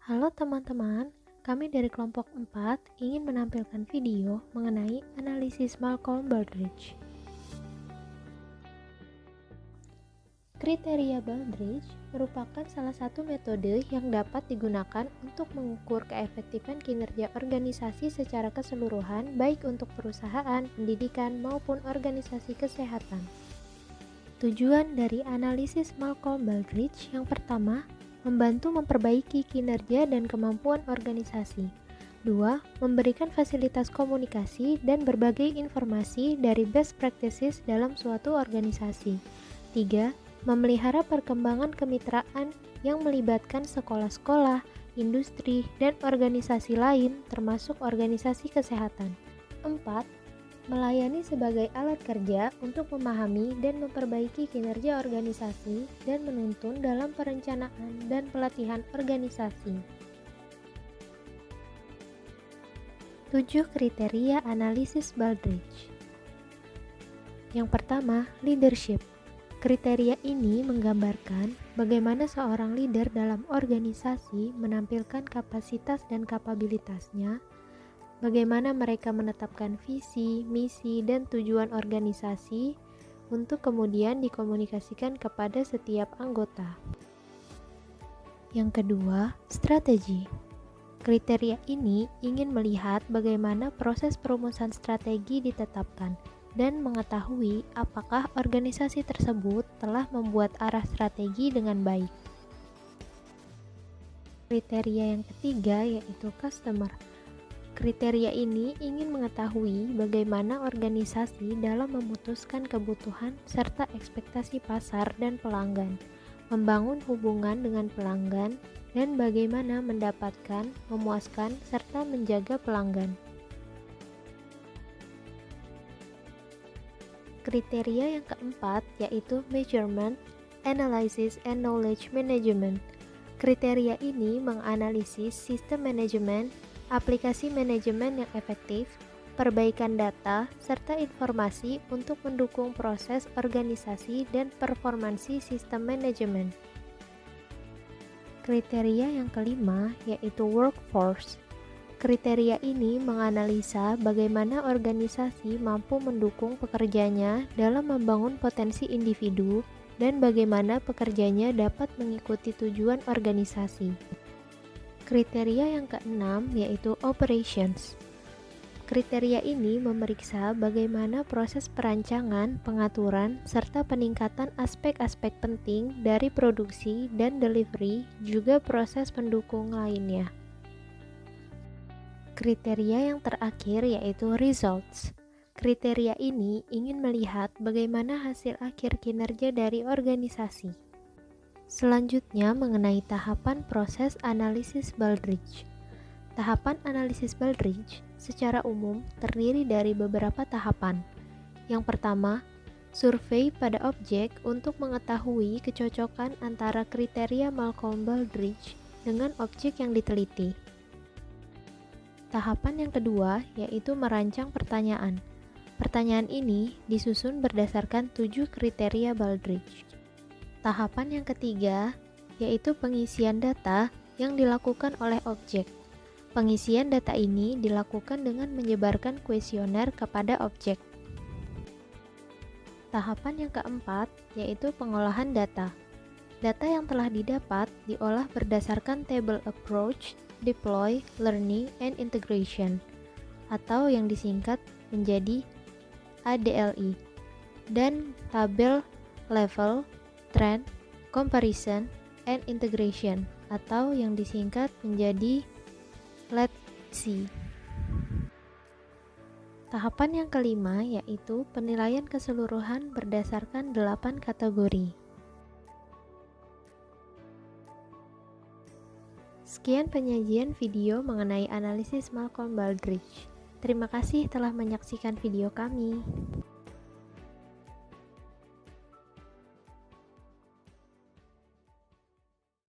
Halo teman-teman, kami dari kelompok 4 ingin menampilkan video mengenai analisis Malcolm Baldrige. Kriteria Baldrige merupakan salah satu metode yang dapat digunakan untuk mengukur keefektifan kinerja organisasi secara keseluruhan, baik untuk perusahaan, pendidikan, maupun organisasi kesehatan. Tujuan dari analisis Malcolm Baldrige yang pertama, membantu memperbaiki kinerja dan kemampuan organisasi. 2. Memberikan fasilitas komunikasi dan berbagai informasi dari best practices dalam suatu organisasi. 3. Memelihara perkembangan kemitraan yang melibatkan sekolah-sekolah, industri, dan organisasi lain termasuk organisasi kesehatan. 4. Melayani sebagai alat kerja untuk memahami dan memperbaiki kinerja organisasi dan menuntun dalam perencanaan dan pelatihan organisasi. 7 kriteria analisis Baldrige. Yang pertama, leadership. Kriteria ini menggambarkan bagaimana seorang leader dalam organisasi menampilkan kapasitas dan kapabilitasnya, bagaimana mereka menetapkan visi, misi, dan tujuan organisasi untuk kemudian dikomunikasikan kepada setiap anggota. Yang kedua, strategi. Kriteria ini ingin melihat bagaimana proses perumusan strategi ditetapkan dan mengetahui apakah organisasi tersebut telah membuat arah strategi dengan baik. Kriteria yang ketiga yaitu customer. Kriteria ini ingin mengetahui bagaimana organisasi dalam memutuskan kebutuhan serta ekspektasi pasar dan pelanggan, membangun hubungan dengan pelanggan, dan bagaimana mendapatkan, memuaskan, serta menjaga pelanggan. Kriteria yang keempat yaitu measurement, analysis, and knowledge management. Kriteria ini menganalisis sistem manajemen, aplikasi manajemen yang efektif, perbaikan data, serta informasi untuk mendukung proses organisasi dan performansi sistem manajemen. Kriteria yang kelima yaitu workforce. Kriteria ini menganalisa bagaimana organisasi mampu mendukung pekerjanya dalam membangun potensi individu dan bagaimana pekerjanya dapat mengikuti tujuan organisasi. Kriteria yang keenam yaitu operations. Kriteria ini memeriksa bagaimana proses perancangan, pengaturan, serta peningkatan aspek-aspek penting dari produksi dan delivery, juga proses pendukung lainnya. Kriteria yang terakhir yaitu results. Kriteria ini ingin melihat bagaimana hasil akhir kinerja dari organisasi. Selanjutnya mengenai tahapan proses analisis Baldrige. Tahapan analisis Baldrige secara umum terdiri dari beberapa tahapan. Yang pertama, survei pada objek untuk mengetahui kecocokan antara kriteria Malcolm Baldrige dengan objek yang diteliti. Tahapan yang kedua yaitu merancang pertanyaan. Pertanyaan ini disusun berdasarkan 7 kriteria Baldrige. Tahapan yang ketiga yaitu pengisian data yang dilakukan oleh objek. Pengisian data ini dilakukan dengan menyebarkan kuesioner kepada objek. Tahapan yang keempat yaitu pengolahan data. Data yang telah didapat diolah berdasarkan table approach, deploy, learning, and integration, atau yang disingkat menjadi ADLI, dan tabel level, trend, comparison, and integration, atau yang disingkat menjadi LETC. Tahapan yang kelima yaitu penilaian keseluruhan berdasarkan 8 kategori. Sekian penyajian video mengenai analisis Malcolm Baldrige. Terima kasih telah menyaksikan video kami.